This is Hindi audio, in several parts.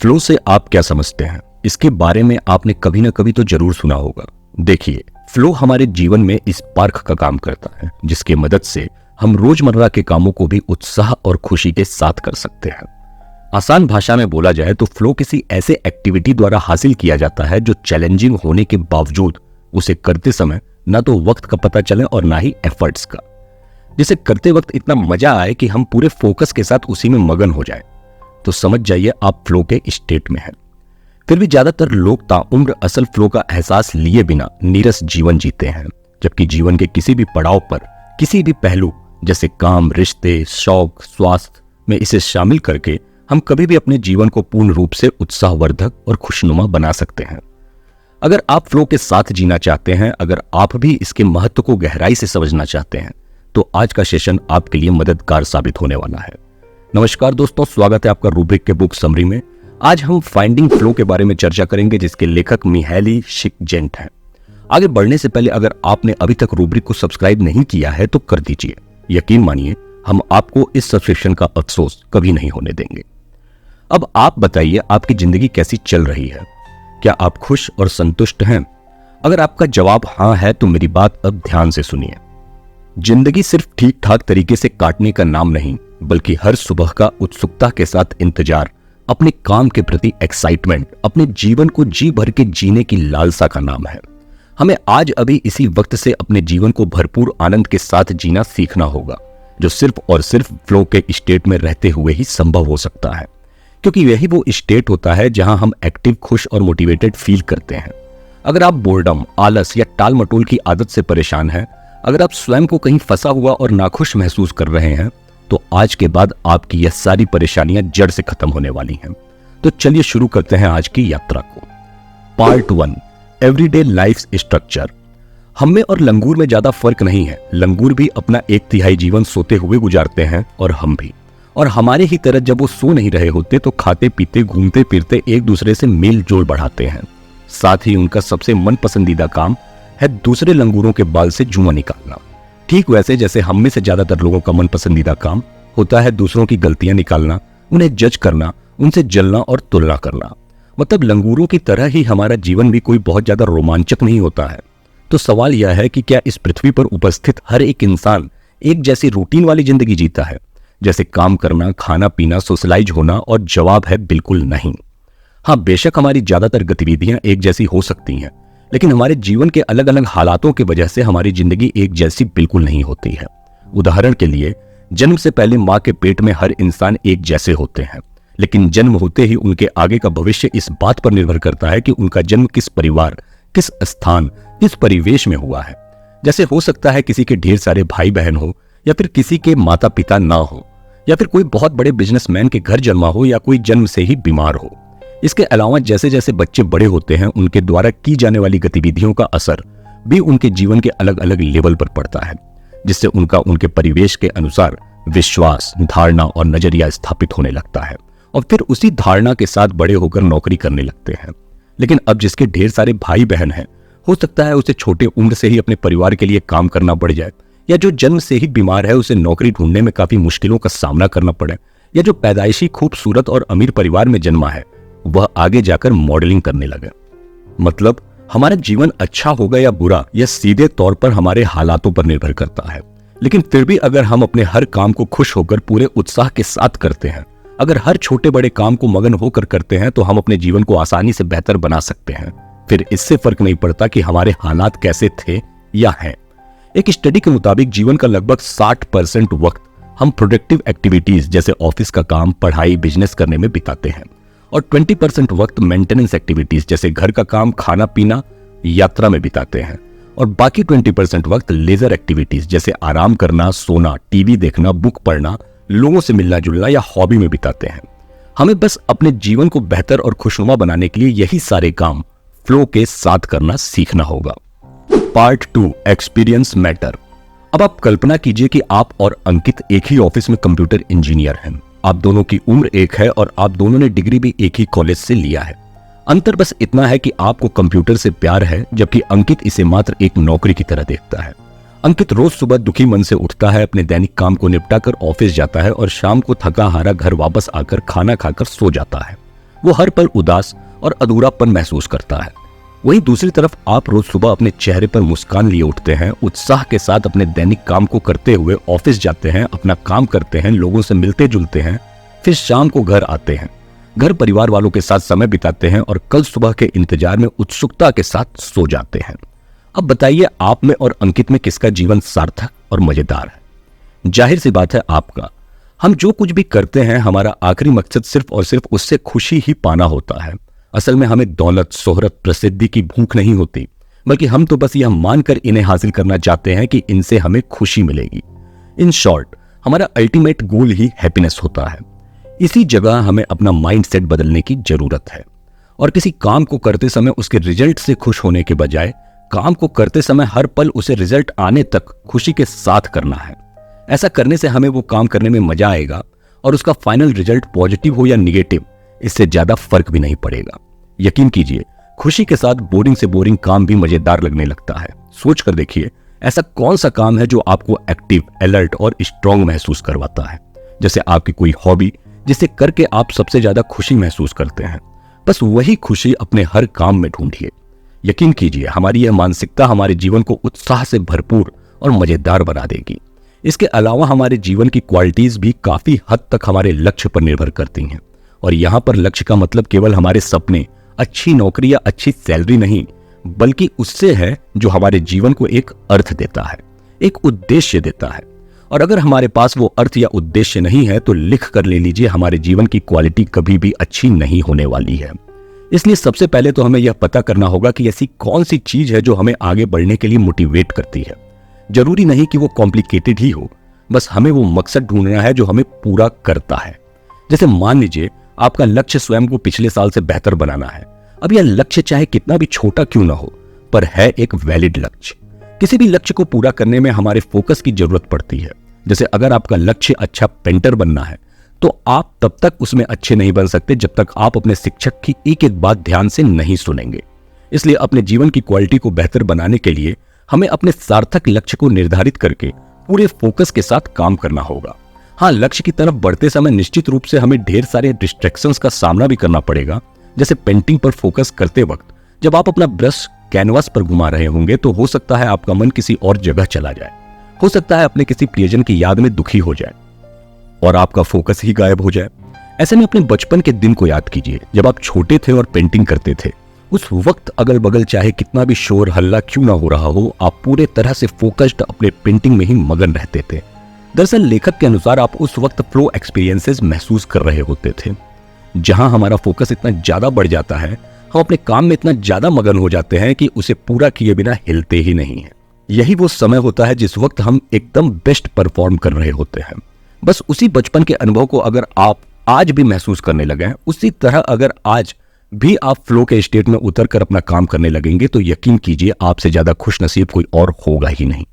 फ्लो से आप क्या समझते हैं? इसके बारे में आपने कभी ना कभी तो जरूर सुना होगा। देखिए, फ्लो हमारे जीवन में इस स्पार्क का काम करता है जिसकी मदद से हम रोजमर्रा के कामों को भी उत्साह और खुशी के साथ कर सकते हैं। आसान भाषा में बोला जाए तो फ्लो किसी ऐसे एक्टिविटी द्वारा हासिल किया जाता है जो चैलेंजिंग होने के बावजूद उसे करते समय ना तो वक्त का पता चले और ना ही एफर्ट्स का। जिसे करते वक्त इतना मजा आए कि हम पूरे फोकस के साथ उसी में मगन हो जाएं। तो समझ जाइए आप फ्लो के स्टेट में हैं। फिर भी ज्यादातर लोग ताउम्र असल फ्लो का एहसास लिए बिना नीरस जीवन जीते हैं, जबकि जीवन के किसी भी पड़ाव पर किसी भी पहलू जैसे काम, रिश्ते, शौक, स्वास्थ्य में इसे शामिल करके हम कभी भी अपने जीवन को पूर्ण रूप से उत्साहवर्धक और खुशनुमा बना सकते हैं। अगर आप फ्लो के साथ जीना चाहते हैं, अगर आप भी इसके महत्व को गहराई से समझना चाहते हैं, तो आज का सेशन आपके लिए मददगार साबित होने वाला है। नमस्कार दोस्तों, स्वागत है आपका रूब्रिक के बुक समरी में। आज हम फाइंडिंग फ्लो के बारे में चर्चा करेंगे जिसके लेखक मिहाली शिकजेंट हैं। आगे बढ़ने से पहले अगर आपने अभी तक रूब्रिक को सब्सक्राइब नहीं किया है तो कर दीजिए। यकीन मानिए हम आपको इस सब्सक्रिप्शन का अफसोस कभी नहीं होने देंगे। अब आप बताइए, आपकी जिंदगी कैसी चल रही है? क्या आप खुश और संतुष्ट हैं? अगर आपका जवाब हाँ है तो मेरी बात अब ध्यान से सुनिए। जिंदगी सिर्फ ठीक ठाक तरीके से काटने का नाम नहीं, बल्कि हर सुबह का उत्सुकता के साथ इंतजार, अपने काम के प्रति एक्साइटमेंट, अपने जीवन को जी भर के जीने की लालसा का नाम है। हमें आज अभी इसी वक्त से अपने जीवन को भरपूर आनंद के साथ जीना सीखना होगा, जो सिर्फ और सिर्फ फ्लो के स्टेट में रहते हुए ही संभव हो सकता है, क्योंकि यही वो स्टेट होता है जहां हम एक्टिव, खुश और मोटिवेटेड फील करते हैं। अगर आप बोर्डम, आलस या टाल मटोल की आदत से परेशान हैं, अगर आप स्वयं को कहीं फंसा हुआ और नाखुश महसूस कर रहे हैं, तो आज के बाद आपकी यह सारी परेशानियां जड़ से खत्म होने वाली हैं। तो चलिए शुरू करते हैं आज की यात्रा को। Part 1, everyday life structure. हम में और लंगूर में ज्यादा फर्क नहीं है। लंगूर भी अपना 1/3 जीवन सोते हुए गुजारते हैं और हम भी। और हमारे ही तरह जब वो सो नहीं रहे होते तो खाते पीते, घूमते फिरते एक दूसरे से मेल जोल बढ़ाते हैं। साथ ही उनका सबसे मन पसंदीदा काम है दूसरे लंगूरों के बाल से जुआं निकालना। ठीक वैसे जैसे हम में से ज्यादातर लोगों का मन पसंदीदा काम होता है दूसरों की गलतियां निकालना, उन्हें जज करना, उनसे जलना और तुलना करना। मतलब लंगूरों की तरह ही हमारा जीवन भी कोई बहुत ज्यादा रोमांचक नहीं होता है। तो सवाल यह है कि क्या इस पृथ्वी पर उपस्थित हर एक इंसान एक जैसी रूटीन वाली जिंदगी जीता है, जैसे काम करना, खाना पीना, सोशलाइज होना? और जवाब है बिल्कुल नहीं। हाँ, बेशक हमारी ज्यादातर गतिविधियां एक जैसी हो सकती हैं, लेकिन हमारे जीवन के अलग अलग हालातों की वजह से हमारी जिंदगी एक जैसी बिल्कुल नहीं होती है। उदाहरण के लिए, जन्म से पहले मां के पेट में हर इंसान एक जैसे होते हैं, लेकिन जन्म होते ही उनके आगे का भविष्य इस बात पर निर्भर करता है कि उनका जन्म किस परिवार, किस स्थान, किस परिवेश में हुआ है। जैसे हो सकता है किसी के ढेर सारे भाई बहन हो, या फिर किसी के माता पिता ना हो, या फिर कोई बहुत बड़े बिजनेसमैन के घर जन्मा हो, या कोई जन्म से ही बीमार हो। इसके अलावा जैसे जैसे बच्चे बड़े होते हैं, उनके द्वारा की जाने वाली गतिविधियों का असर भी उनके जीवन के अलग अलग लेवल पर पड़ता है, जिससे उनका उनके परिवेश के अनुसार विश्वास, धारणा और नजरिया स्थापित होने लगता है, और फिर उसी धारणा के साथ बड़े होकर नौकरी करने लगते हैं। लेकिन अब जिसके ढेर सारे भाई बहन हैं, हो सकता है उसे छोटे उम्र से ही अपने परिवार के लिए काम करना पड़ जाए, या जो जन्म से ही बीमार है उसे नौकरी ढूंढने में काफी मुश्किलों का सामना करना पड़े, या जो पैदाइशी खूबसूरत और अमीर परिवार में जन्मा है वह आगे जाकर मॉडलिंग करने लगे। मतलब हमारा जीवन अच्छा होगा या बुरा, यह सीधे तौर पर हमारे हालातों पर निर्भर करता है। लेकिन फिर भी अगर हम अपने हर काम को खुश होकर पूरे उत्साह के साथ करते हैं, अगर हर छोटे बड़े काम को मगन होकर करते हैं, तो हम अपने जीवन को आसानी से बेहतर बना सकते हैं। फिर इससे फर्क नहीं पड़ता कि हमारे हालात कैसे थे या हैं। एक स्टडी के मुताबिक जीवन का लगभग 60% वक्त हम प्रोडक्टिव एक्टिविटीज जैसे ऑफिस का काम, पढ़ाई, बिजनेस करने में बिताते हैं, और 20% वक्त मेंटेनेंस एक्टिविटीज जैसे घर का काम, खाना पीना, यात्रा में बिताते हैं, और बाकी 20% वक्त लेजर एक्टिविटीज जैसे आराम करना, सोना, टीवी देखना, बुक पढ़ना, लोगों से मिलना जुलना या हॉबी में बिताते हैं। हमें बस अपने जीवन को बेहतर और खुशनुमा बनाने के लिए यही सारे काम फ्लो के साथ करना सीखना होगा। Part 2, experience matter. अब आप कल्पना कीजिए कि आप और अंकित एक ही ऑफिस में कंप्यूटर इंजीनियर हैं। आप दोनों की उम्र एक है और आप दोनों ने डिग्री भी एक ही कॉलेज से लिया है। अंतर बस इतना है कि आपको कंप्यूटर से प्यार है, जबकि अंकित इसे मात्र एक नौकरी की तरह देखता है। अंकित रोज सुबह दुखी मन से उठता है, अपने दैनिक काम को निपटाकर ऑफिस जाता है और शाम को थका हारा घर वापस आकर खाना खाकर सो जाता है। वो हर पल उदास और अधूरापन महसूस करता है। वहीं दूसरी तरफ आप रोज सुबह अपने चेहरे पर मुस्कान लिए उठते हैं, उत्साह के साथ अपने दैनिक काम को करते हुए ऑफिस जाते हैं, अपना काम करते हैं, लोगों से मिलते जुलते हैं, फिर शाम को घर आते हैं, घर परिवार वालों के साथ समय बिताते हैं और कल सुबह के इंतजार में उत्सुकता के साथ सो जाते हैं। अब बताइए, आप में और अंकित में किसका जीवन सार्थक और मजेदार है? जाहिर सी बात है आपका। हम जो कुछ भी करते हैं, हमारा आखिरी मकसद सिर्फ और सिर्फ उससे खुशी ही पाना होता है। असल में हमें दौलत, शोहरत, प्रसिद्धि की भूख नहीं होती, बल्कि हम तो बस यह मानकर इन्हें हासिल करना चाहते हैं कि इनसे हमें खुशी मिलेगी। इन शॉर्ट, हमारा अल्टीमेट गोल ही हैप्पीनेस होता है। इसी जगह हमें अपना माइंडसेट बदलने की जरूरत है और किसी काम को करते समय उसके रिजल्ट से खुश होने के बजाय काम को करते समय हर पल उसे रिजल्ट आने तक खुशी के साथ करना है। ऐसा करने से हमें वो काम करने में मजा आएगा और उसका फाइनल रिजल्ट पॉजिटिव हो या निगेटिव, इससे ज्यादा फर्क भी नहीं पड़ेगा। यकीन कीजिए, खुशी के साथ बोरिंग से बोरिंग काम भी मजेदार लगने लगता है। सोच कर देखिए, ऐसा कौन सा काम है जो आपको एक्टिव, अलर्ट और स्ट्रांग महसूस करवाता है? जैसे आपकी कोई हॉबी जिसे करके आप सबसे ज्यादा खुशी महसूस करते हैं। बस वही खुशी अपने हर काम में ढूंढिए। यकीन कीजिए, हमारी यह मानसिकता हमारे जीवन को उत्साह से भरपूर और मजेदार बना देगी। इसके अलावा हमारे जीवन की क्वालिटीज भी काफी हद तक हमारे लक्ष्य पर निर्भर करती हैं। और यहां पर लक्ष्य का मतलब केवल हमारे सपने, अच्छी नौकरी या अच्छी सैलरी नहीं, बल्कि उससे है जो हमारे जीवन को एक अर्थ देता है, एक उद्देश्य देता है। और अगर हमारे पास वो अर्थ या उद्देश्य नहीं है तो लिख कर ले लीजिए, हमारे जीवन की क्वालिटी कभी भी अच्छी नहीं होने वाली है। इसलिए सबसे पहले तो हमें यह पता करना होगा कि ऐसी कौन सी चीज है जो हमें आगे बढ़ने के लिए मोटिवेट करती है। जरूरी नहीं कि वो कॉम्प्लिकेटेड ही हो, बस हमें वो मकसद ढूंढना है जो हमें पूरा करता है। जैसे मान लीजिए आपका लक्ष्य स्वयं को पिछले साल से बेहतर बनाना है। अब यह लक्ष्य चाहे कितना भी छोटा क्यों ना हो, पर है एक वैलिड लक्ष्य। किसी भी लक्ष्य को पूरा करने में हमारे फोकस की जरूरत पड़ती है। जैसे अगर आपका लक्ष्य अच्छा पेंटर बनना है, तो आप तब तक उसमें अच्छे नहीं बन सकते जब तक आप अपने शिक्षक की एक एक बात ध्यान से नहीं सुनेंगे। इसलिए अपने जीवन की क्वालिटी को बेहतर बनाने के लिए हमें अपने सार्थक लक्ष्य को निर्धारित करके पूरे फोकस के साथ काम करना होगा। हाँ, लक्ष्य की तरफ बढ़ते समय निश्चित रूप से हमें ढेर सारे डिस्ट्रैक्शंस का सामना भी करना पड़ेगा। जैसे पेंटिंग पर फोकस करते वक्त जब आप अपना ब्रश कैनवास पर घुमा रहे होंगे तो हो सकता है आपका मन किसी और जगह चला जाए, हो सकता है अपने किसी प्रियजन की याद में दुखी हो जाए और आपका फोकस ही गायब हो जाए। ऐसे में अपने बचपन के दिन को याद कीजिए, जब आप छोटे थे और पेंटिंग करते थे। उस वक्त अगल बगल चाहे कितना भी शोर हल्ला क्यों ना हो रहा हो, आप पूरे तरह से फोकस्ड अपने पेंटिंग में ही मगन रहते थे। दरअसल लेखक के अनुसार आप उस वक्त फ्लो एक्सपीरियंसेस महसूस कर रहे होते थे। जहां हमारा फोकस इतना ज्यादा बढ़ जाता है, हम अपने काम में इतना ज्यादा मगन हो जाते हैं कि उसे पूरा किए बिना हिलते ही नहीं है। यही वो समय होता है जिस वक्त हम एकदम बेस्ट परफॉर्म कर रहे होते हैं। बस उसी बचपन के अनुभव को अगर आप आज भी महसूस करने लगे, उसी तरह अगर आज भी आप फ्लो के स्टेट में उतर कर अपना काम करने लगेंगे तो यकीन कीजिए आपसे ज्यादा खुश नसीब कोई और होगा ही नहीं।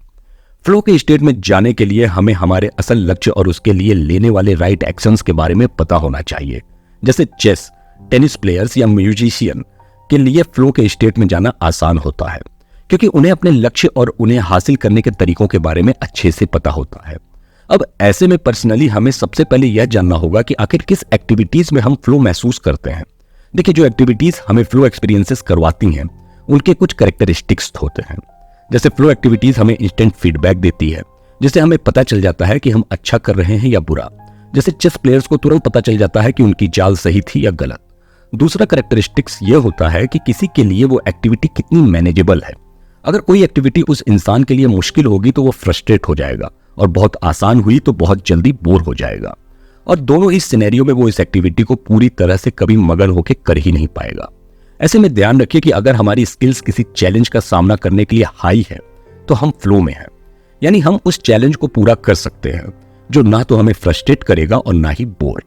फ्लो के स्टेट में जाने के लिए हमें हमारे असल लक्ष्य और उसके लिए लेने वाले राइट एक्शंस के बारे में पता होना चाहिए। जैसे चेस, टेनिस प्लेयर्स या म्यूजिशियन के लिए फ्लो के स्टेट में जाना आसान होता है क्योंकि उन्हें अपने लक्ष्य और उन्हें हासिल करने के तरीकों के बारे में अच्छे से पता होता है। अब ऐसे में पर्सनली हमें सबसे पहले यह जानना होगा कि आखिर किस एक्टिविटीज में हम फ्लो महसूस करते हैं। देखिए, जो एक्टिविटीज हमें फ्लो एक्सपीरियंसेस करवाती हैं उनके कुछ कैरेक्टरिस्टिक्स होते हैं। जैसे फ्लो एक्टिविटीज हमें इंस्टेंट फीडबैक देती है, जिससे हमें पता चल जाता है कि हम अच्छा कर रहे हैं या बुरा। जैसे चेस प्लेयर्स को तुरंत पता चल जाता है कि उनकी चाल सही थी या गलत। दूसरा कैरेक्टरिस्टिक्स यह होता है कि किसी के लिए वो एक्टिविटी कितनी मैनेजेबल है। अगर कोई एक्टिविटी उस इंसान के लिए मुश्किल होगी तो वो फ्रस्ट्रेट हो जाएगा और बहुत आसान हुई तो बहुत जल्दी बोर हो जाएगा। और दोनों ही सिनेरियो में वो इस एक्टिविटी को पूरी तरह से कभी मगन होकर कर ही नहीं पाएगा। ऐसे में ध्यान रखिए कि अगर हमारी स्किल्स किसी चैलेंज का सामना करने के लिए हाई है तो हम फ्लो में हैं, यानी हम उस चैलेंज को पूरा कर सकते हैं जो ना तो हमें फ्रस्ट्रेट करेगा और ना ही बोर।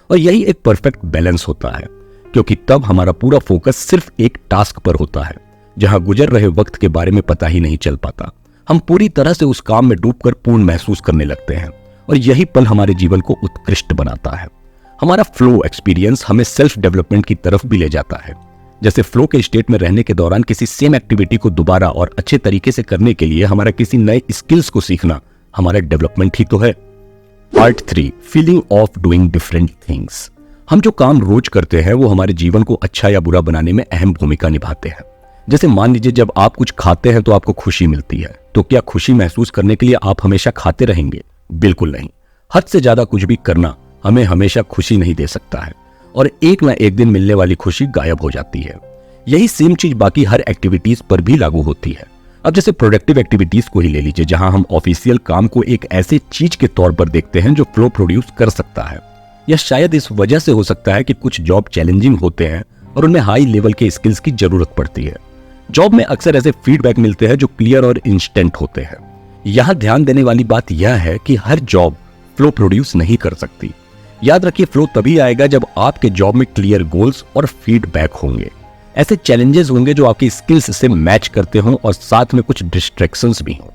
और यही एक परफेक्ट बैलेंस होता है, क्योंकि तब हमारा पूरा फोकस सिर्फ एक टास्क पर होता है जहां गुजर रहे वक्त के बारे में पता ही नहीं चल पाता। हम पूरी तरह से उस काम में डूबकर पूर्ण महसूस करने लगते हैं और यही पल हमारे जीवन को उत्कृष्ट बनाता है। हमारा फ्लो एक्सपीरियंस हमें सेल्फ डेवलपमेंट की तरफ भी ले जाता है। जैसे फ्लो के स्टेट में रहने के दौरान किसी सेम एक्टिविटी को दोबारा और अच्छे तरीके से करने के लिए हमारा किसी नए स्किल्स को सीखना हमारा डेवलपमेंट ही तो है। Part 3, feeling of doing different things. हम जो काम रोज करते हैं वो हमारे जीवन को अच्छा या बुरा बनाने में अहम भूमिका निभाते हैं। जैसे मान लीजिए जब आप कुछ खाते हैं तो आपको खुशी मिलती है, तो क्या खुशी महसूस करने के लिए आप हमेशा खाते रहेंगे? बिल्कुल नहीं। हद से ज्यादा कुछ भी करना हमें हमेशा खुशी नहीं दे सकता है और एक ना एक दिन मिलने वाली खुशी गायब हो जाती है। यही सेम चीज बाकी हर एक्टिविटीज पर भी लागू होती है। अब जैसे प्रोडक्टिव एक्टिविटीज को ही ले लीजिए, जहां हम ऑफिशियल काम को एक ऐसे चीज के तौर पर देखते हैं जो फ्लो प्रोड्यूस कर सकता है। यह शायद इस वजह से हो सकता है कि कुछ जॉब चैलेंजिंग होते हैं और उनमें हाई लेवल के स्किल्स की जरूरत पड़ती है। जॉब में अक्सर ऐसे फीडबैक मिलते हैं जो क्लियर और इंस्टेंट होते हैं। यहां ध्यान देने वाली बात यह है कि हर जॉब फ्लो प्रोड्यूस नहीं कर सकती। याद रखिए, फ्लो तभी आएगा जब आपके जॉब में क्लियर गोल्स और फीडबैक होंगे। ऐसे चैलेंजेस होंगे जो आपकी स्किल्स से मैच करते हों और साथ में कुछ डिस्ट्रैक्शंस भी हों।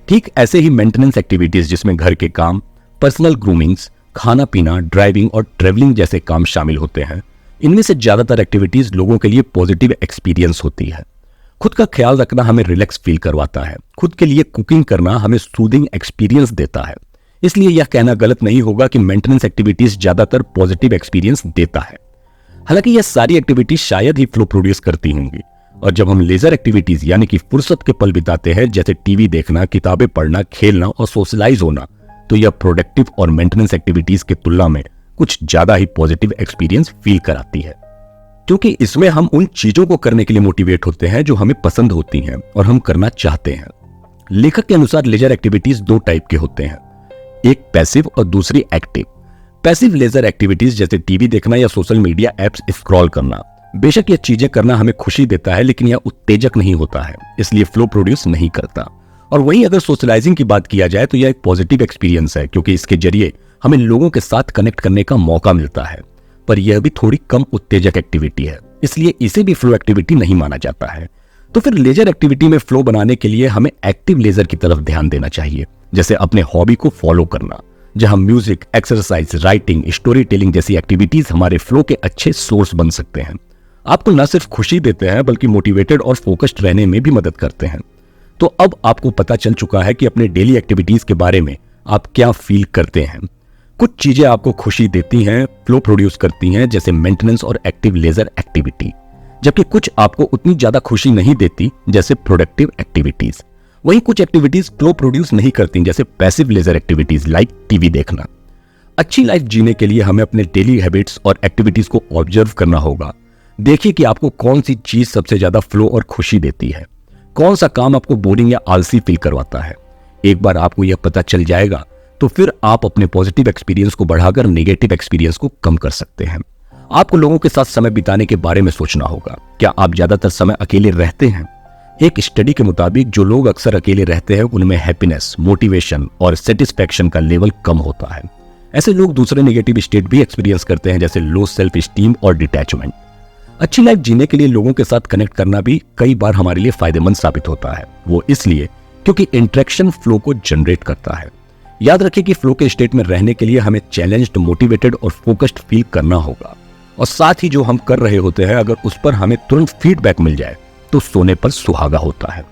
ठीक ऐसे ही मेंटेनेंस एक्टिविटीज जिसमें घर के काम, पर्सनल ग्रूमिंग्स, खाना पीना, ड्राइविंग और ट्रेवलिंग जैसे काम शामिल होते हैं। इनमें से ज्यादातर एक्टिविटीज लोगों के लिए पॉजिटिव एक्सपीरियंस होती है। खुद का ख्याल रखना हमें रिलैक्स फील करवाता है। खुद के लिए कुकिंग करना हमें सूदिंग एक्सपीरियंस देता है। इसलिए यह कहना गलत नहीं होगा कि मेंटेनेंस एक्टिविटीज ज्यादातर पॉजिटिव एक्सपीरियंस देता है। हालांकि यह सारी एक्टिविटीज शायद ही फ्लो प्रोड्यूस करती होंगी। और जब हम लेजर एक्टिविटीज यानी कि फुर्सत के पल बिताते हैं, जैसे टीवी देखना, किताबें पढ़ना, खेलना और सोशलाइज होना, तो यह प्रोडक्टिव और मेंटेनेंस एक्टिविटीज की तुलना में कुछ ज्यादा ही पॉजिटिव एक्सपीरियंस फील कराती है, क्योंकि इसमें हम उन चीजों को करने के लिए मोटिवेट होते हैं जो हमें पसंद होती हैं और हम करना चाहते हैं। लेखक के अनुसार लेजर एक्टिविटीज दो टाइप के होते हैं, एक पैसिव और दूसरी एक्टिव। पैसिव लेजर एक्टिविटीज जैसे टीवी देखना या सोशल मीडिया एप्स स्क्रॉल करना, बेशक ये चीजें करना हमें खुशी देता है, लेकिन यह उत्तेजक नहीं होता है, इसलिए फ्लो प्रोड्यूस नहीं करता। और वहीं अगर सोशलाइजिंग की बात किया जाए तो यह एक पॉजिटिव एक्सपीरियंस है, क्योंकि इसके जरिए हमें लोगों के साथ कनेक्ट करने का मौका मिलता है। पर यह भी थोड़ी कम उत्तेजक एक्टिविटी है, इसलिए इसे भी फ्लो एक्टिविटी नहीं माना जाता है। तो फिर लेजर एक्टिविटी में फ्लो बनाने के लिए हमें एक्टिव लेजर की तरफ ध्यान देना चाहिए, जैसे अपने हॉबी को फॉलो करना, जहां music, exercise, writing, story telling जैसी एक्टिविटीज हमारे फ्लो के अच्छे सोर्स बन सकते हैं। आपको न सिर्फ खुशी देते हैं बल्कि मोटिवेटेड और फोकस्ड रहने में भी मदद करते हैं। तो अब आपको पता चल चुका है कि अपने डेली एक्टिविटीज के बारे में आप क्या फील करते हैं। कुछ चीजें आपको खुशी देती हैं, फ्लो प्रोड्यूस करती हैं, जैसे मेंटेनेंस और एक्टिव लेजर एक्टिविटी, जबकि कुछ आपको उतनी ज्यादा खुशी नहीं देती, जैसे प्रोडक्टिव एक्टिविटीज। वहीं कुछ एक्टिविटीज फ्लो प्रोड्यूस नहीं करती, जैसे passive leisure activities like TV देखना। अच्छी लाइफ जीने के लिए हमें अपने डेली हैबिट्स और एक्टिविटीज को ऑब्जर्व करना होगा। देखिए कि आपको कौन सी चीज सबसे ज्यादा फ्लो और खुशी देती है, कौन सा काम आपको बोरिंग या आलसी फील करवाता है। एक बार आपको यह पता चल जाएगा तो फिर आप अपने पॉजिटिव एक्सपीरियंस को बढ़ाकर नेगेटिव एक्सपीरियंस को कम कर सकते हैं। आपको लोगों के साथ समय बिताने के बारे में सोचना होगा। क्या आप ज्यादातर समय अकेले रहते हैं? एक स्टडी के मुताबिक जो लोग अक्सर अकेले रहते हैं उनमें हैप्पीनेस, मोटिवेशन और सेटिस्फैक्शन का लेवल कम होता है। ऐसे लोग दूसरे नेगेटिव स्टेट भी एक्सपीरियंस करते हैं, जैसे लो सेल्फ स्टीम और डिटैचमेंट। अच्छी लाइफ जीने के लिए लोगों के साथ कनेक्ट करना भी कई बार हमारे लिए फायदेमंद साबित होता है। वो इसलिए क्योंकि इंटरेक्शन फ्लो को जनरेट करता है। याद रखिए कि फ्लो के स्टेट में रहने के लिए हमें चैलेंज्ड, मोटिवेटेड और फोकस्ड फील करना होगा। और साथ ही जो हम कर रहे होते हैं अगर उस पर हमें तुरंत फीडबैक मिल जाए तो सोने पर सुहागा होता है।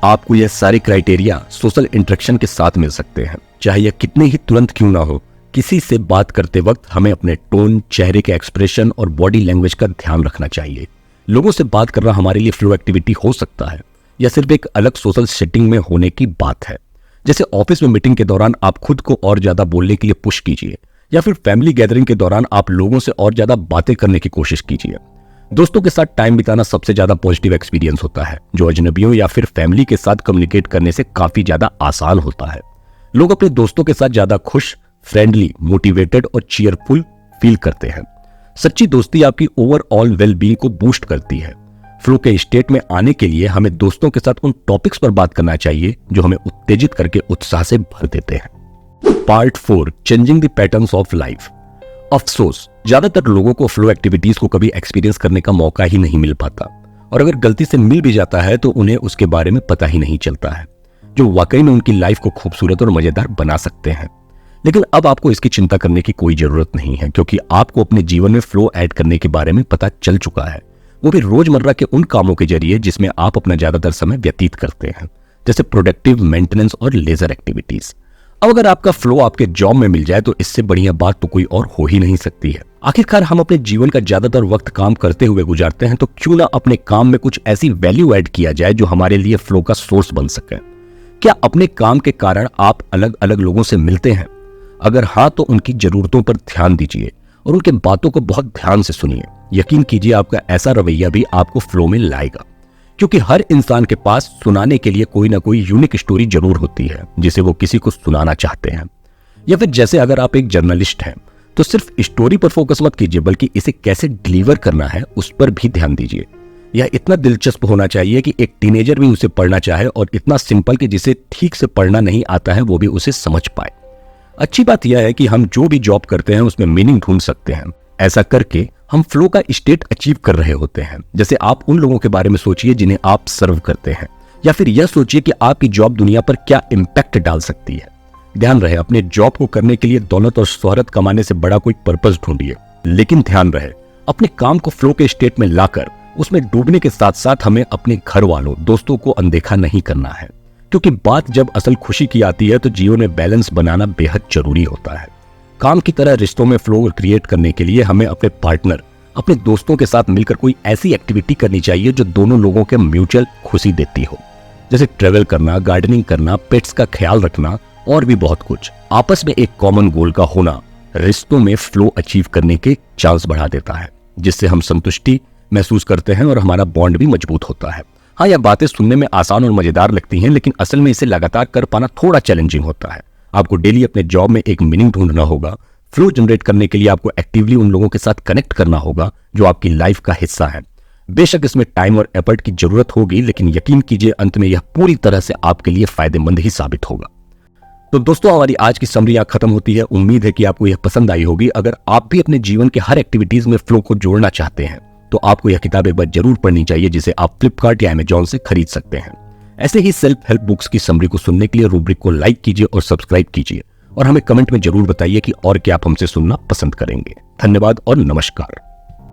आपको यह सारे क्राइटेरिया सोशल इंटरेक्शन के साथ मिल सकते हैं, चाहे यह कितने ही तुरंत क्यों ना हो। किसी से बात करते वक्त हमें अपने टोन, चेहरे के एक्सप्रेशन और बॉडी लैंग्वेज का ध्यान रखना चाहिए। लोगों से बात करना हमारे लिए फ्लो एक्टिविटी हो सकता है या सिर्फ एक अलग सोशल सेटिंग में होने की बात है। जैसे ऑफिस में मीटिंग के दौरान आप खुद को और ज्यादा बोलने के लिए पुश कीजिए, या फिर फैमिली गैदरिंग के दौरान आप लोगों से और ज्यादा बातें करने की कोशिश कीजिए। दोस्तों के साथ टाइम बिताना सबसे ज्यादा पॉजिटिव एक्सपीरियंस होता है, जो अजनबियों या फिर फैमिली के साथ कम्युनिकेट करने से काफी ज्यादा आसान होता है। लोग अपने दोस्तों के साथ ज्यादा खुश, फ्रेंडली, मोटिवेटेड और चीयरफुल फील करते हैं। सच्ची दोस्ती आपकी ओवरऑल वेलबींग को बूस्ट करती है। फ्लो के स्टेट में आने के लिए हमें दोस्तों के साथ उन टॉपिक्स पर बात करना चाहिए जो हमें उत्तेजित करके उत्साह से भर देते हैं। Part 4, changing the patterns of life. अफसोस, ज्यादातर लोगों को फ्लो एक्टिविटीज को कभी एक्सपीरियंस करने का मौका ही नहीं मिल पाता, और अगर गलती से मिल भी जाता है तो उन्हें उसके बारे में पता ही नहीं चलता है, जो वाकई में उनकी लाइफ को खूबसूरत और मजेदार बना सकते हैं। लेकिन अब आपको इसकी चिंता करने की कोई जरूरत नहीं है, क्योंकि आपको अपने जीवन में फ्लो ऐड करने के बारे में पता चल चुका है, वो भी रोजमर्रा के उन कामों के जरिए जिसमें आप अपना ज्यादातर समय व्यतीत करते हैं, जैसे प्रोडक्टिव, मेंटेनेंस और लेजर एक्टिविटीज। अब अगर आपका फ्लो आपके जॉब में मिल जाए तो इससे बढ़िया बात तो कोई और हो ही नहीं सकती है। आखिरकार हम अपने जीवन का ज्यादातर वक्त काम करते हुए गुजारते हैं, तो क्यों ना अपने काम में कुछ ऐसी वैल्यू ऐड किया जाए जो हमारे लिए फ्लो का सोर्स बन सके। क्या अपने काम के कारण आप अलग अलग लोगों से मिलते हैं? अगर हाँ, तो उनकी जरूरतों पर ध्यान दीजिए और उनके बातों को बहुत ध्यान से सुनिए। यकीन कीजिए, आपका ऐसा रवैया भी आपको फ्लो में लाएगा, क्योंकि हर इंसान के पास सुनाने के लिए कोई ना कोई यूनिक स्टोरी जरूर होती है जिसे वो किसी को सुनाना चाहते हैं। या फिर जैसे अगर आप एक जर्नलिस्ट हैं, तो सिर्फ स्टोरी पर फोकस मत कीजिए, बल्कि इसे कैसे डिलीवर करना है उस पर भी ध्यान दीजिए। यह इतना दिलचस्प होना चाहिए कि एक टीनेजर भी उसे पढ़ना चाहे, और इतना सिंपल कि जिसे ठीक से पढ़ना नहीं आता है वो भी उसे समझ पाए। अच्छी बात यह है कि हम जो भी जॉब करते हैं उसमें मीनिंग ढूंढ सकते हैं। ऐसा करके हम फ्लो का स्टेट अचीव कर रहे होते हैं। जैसे आप उन लोगों के बारे में सोचिए जिन्हें आप सर्व करते हैं, या फिर यह सोचिए कि आपकी जॉब दुनिया पर क्या इम्पैक्ट डाल सकती है। ध्यान रहे, अपने जॉब को करने के लिए दौलत और शोहरत कमाने से बड़ा कोई पर्पस ढूंढिए, लेकिन ध्यान रहे अपने काम को फ्लो के स्टेट में लाकर उसमें डूबने के साथ साथ हमें अपने घर वालों, दोस्तों को अनदेखा नहीं करना है। क्योंकि बात जब असल खुशी की आती है तो जीवन में बैलेंस बनाना बेहद जरूरी होता है। काम की तरह रिश्तों में फ्लो क्रिएट करने के लिए हमें अपने पार्टनर, अपने दोस्तों के साथ मिलकर कोई ऐसी एक्टिविटी करनी चाहिए जो दोनों लोगों के म्यूचुअल खुशी देती हो, जैसे ट्रेवल करना, गार्डनिंग करना, पेट्स का ख्याल रखना और भी बहुत कुछ। आपस में एक कॉमन गोल का होना रिश्तों में फ्लो अचीव करने के चांस बढ़ा देता है, जिससे हम संतुष्टि महसूस करते हैं और हमारा बॉन्ड भी मजबूत होता है। हाँ, यह बातें सुनने में आसान और मजेदार लगती हैं, लेकिन असल में इसे लगातार कर पाना थोड़ा चैलेंजिंग होता है। आपको डेली अपने जॉब में एक मीनिंग ढूंढना होगा। फ्लो जनरेट करने के लिए आपको एक्टिवली उन लोगों के साथ कनेक्ट करना होगा जो आपकी लाइफ का हिस्सा है। बेशक इसमें टाइम और एफर्ट की जरूरत होगी, लेकिन यकीन कीजिए अंत में यह पूरी तरह से आपके लिए फायदेमंद ही साबित होगा। तो दोस्तों, हमारी आज की समरी यहाँ खत्म होती है। उम्मीद है कि आपको यह पसंद आई होगी। अगर आप भी अपने जीवन के हर एक्टिविटीज में फ्लो को जोड़ना चाहते हैं तो आपको यह किताब एक बार जरूर पढ़नी चाहिए, जिसे आप फ्लिपकार्ट या अमेजॉन से खरीद सकते हैं। ऐसे ही सेल्फ हेल्प बुक्स की समरी को सुनने के लिए रूब्रिक को लाइक कीजिए और सब्सक्राइब कीजिए, और हमें कमेंट में जरूर बताइए कि और क्या आप हमसे सुनना पसंद करेंगे। धन्यवाद और नमस्कार।